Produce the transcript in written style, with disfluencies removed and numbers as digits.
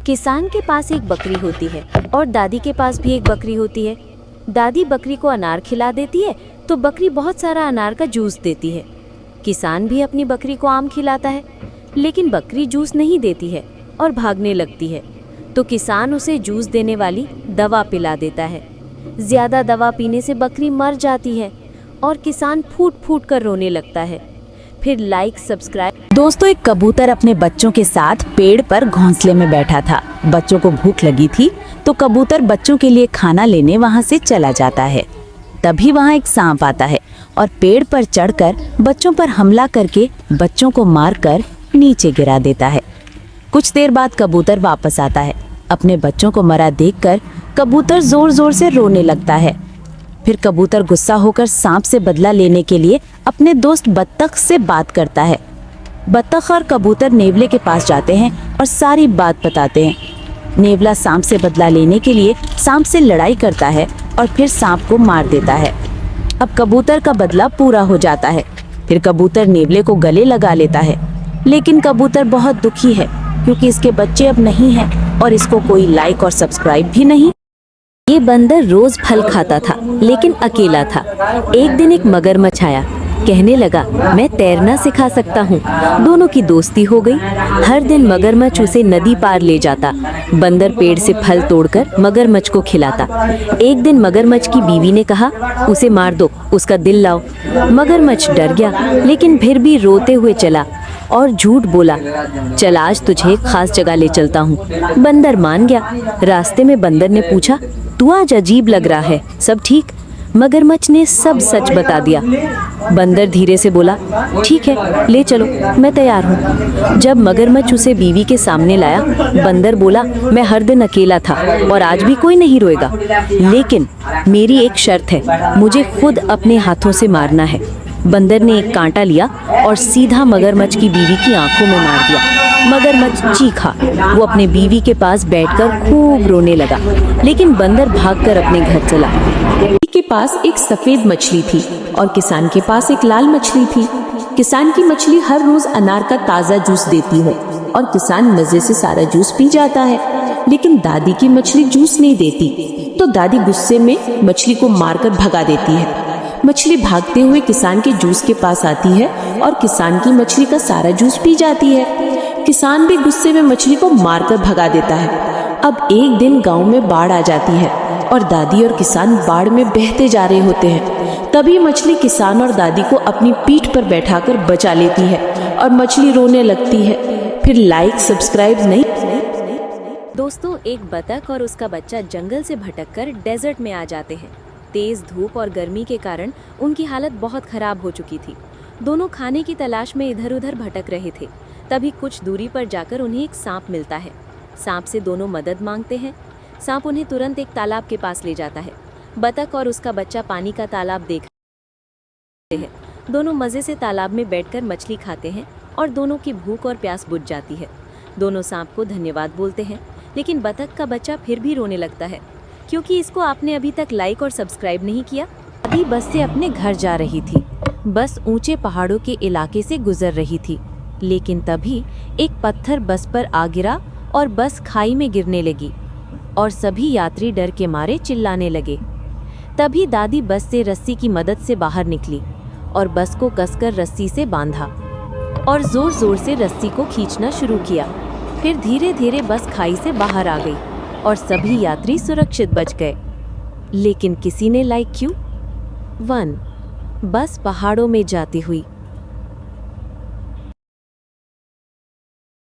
किसान के पास एक बकरी होती है और दादी के पास भी एक बकरी होती है। दादी बकरी को अनार खिला देती है तो बकरी बहुत सारा अनार का जूस देती है। किसान भी अपनी बकरी को आम खिलाता है, लेकिन बकरी जूस नहीं देती है और भागने लगती है। तो किसान उसे जूस देने वाली दवा पिला देता है। ज़्यादा दवा पीने से बकरी मर जाती है और किसान फूट फूट कर रोने लगता है। फिर लाइक सब्सक्राइब। दोस्तों, एक कबूतर अपने बच्चों के साथ पेड़ पर घोंसले में बैठा था। बच्चों को भूख लगी थी तो कबूतर बच्चों के लिए खाना लेने वहां से चला जाता है। तभी वहां एक सांप आता है और पेड़ पर चढ़कर बच्चों पर हमला करके बच्चों को मारकर नीचे गिरा देता है। कुछ देर बाद कबूतर वापस आता है। अपने बच्चों को मरा देखकर कबूतर जोर जोर से रोने लगता है। फिर कबूतर गुस्सा होकर सांप से बदला लेने के लिए अपने दोस्त बत्तख से बात करता है। बत्तख और कबूतर नेवले के पास जाते हैं और सारी बात बताते हैं। नेवला सांप से बदला लेने के लिए सांप से लड़ाई करता है और फिर सांप को मार देता है। अब कबूतर का बदला पूरा हो जाता है। फिर कबूतर नेवले को गले लगा लेता है, लेकिन कबूतर बहुत दुखी है क्योंकि इसके बच्चे अब नहीं हैं और इसको कोई लाइक और सब्सक्राइब भी नहीं। ये बंदर रोज फल खाता था, लेकिन अकेला था। एक दिन एक मगरमच्छ आया, कहने लगा मैं तैरना सिखा सकता हूँ। दोनों की दोस्ती हो गई। हर दिन मगरमच्छ उसे नदी पार ले जाता। बंदर पेड़ से फल तोड़कर मगरमच्छ को खिलाता। एक दिन मगरमच्छ की बीवी ने कहा उसे मार दो, उसका दिल लाओ। मगरमच्छ डर गया, लेकिन फिर भी रोते हुए चला और झूठ बोला, चल आज तुझे एक खास जगह ले चलता हूँ। बंदर मान गया। रास्ते में बंदर ने पूछा, तू आज अजीब लग रहा है, सब ठीक? मगरमच्छ ने सब सच बता दिया। बंदर धीरे से बोला, ठीक है ले चलो, मैं तैयार हूँ। जब मगरमच्छ उसे बीवी के सामने लाया, बंदर बोला, मैं हर दिन अकेला था और आज भी कोई नहीं रोएगा, लेकिन मेरी एक शर्त है, मुझे खुद अपने हाथों से मारना है। बंदर ने एक कांटा लिया और सीधा मगरमच्छ की बीवी की आंखों में मार दिया। मगरमच्छ चीखा। वो अपने बीवी के पास बैठकर खूब रोने लगा, लेकिन बंदर भागकर अपने घर चला। के पास एक सफेद मछली थी और किसान के पास एक लाल मछली थी। किसान की मछली हर रोज अनार का ताज़ा जूस देती है और किसान मजे से सारा जूस पी जाता है, लेकिन दादी की मछली जूस नहीं देती। तो दादी गुस्से में मछली को मारकर भगा देती है। मछली भागते हुए किसान के जूस के पास आती है और किसान की मछली का सारा जूस पी जाती है। किसान भी गुस्से में मछली को मारकर भगा देता है। अब एक दिन गांव में बाढ़ आ जाती है और दादी और किसान बाढ़ में बहते जा रहे होते हैं। तभी मछली किसान और दादी को अपनी पीठ पर बैठाकर बचा लेती है और मछली रोने लगती है। फिर लाइक सब्सक्राइब नहीं। दोस्तों, एक बतख और उसका बच्चा जंगल से भटककर डेजर्ट में आ जाते हैं। तेज धूप और गर्मी के कारण उनकी हालत बहुत खराब हो चुकी थी। दोनों खाने की तलाश में इधर उधर भटक रहे थे। तभी कुछ दूरी पर जाकर उन्हें एक सांप मिलता है। सांप से दोनों मदद मांगते हैं। सांप उन्हें तुरंत एक तालाब के पास ले जाता है। बतख और उसका बच्चा पानी का तालाब देख रहे हैं। दोनों मज़े से तालाब में बैठकर मछली खाते हैं और दोनों की भूख और प्यास बुझ जाती है। दोनों सांप को धन्यवाद बोलते हैं, लेकिन बतख का बच्चा फिर भी रोने लगता है क्योंकि इसको आपने अभी तक लाइक और सब्सक्राइब नहीं किया। अभी बस से अपने घर जा रही थी। बस ऊंचे पहाड़ों के इलाके से गुजर रही थी, लेकिन तभी एक पत्थर बस पर आ गिरा और बस खाई में गिरने लगी और सभी यात्री डर के मारे चिल्लाने लगे। तभी दादी बस से रस्सी की मदद से बाहर निकली और बस को कसकर रस्सी से बांधा और जोर जोर से रस्सी को खींचना शुरू किया। फिर धीरे धीरे बस खाई से बाहर आ गई और सभी यात्री सुरक्षित बच गए। लेकिन किसी ने लाइक क्यों? 1 बस पहाड़ों में जाती हुई।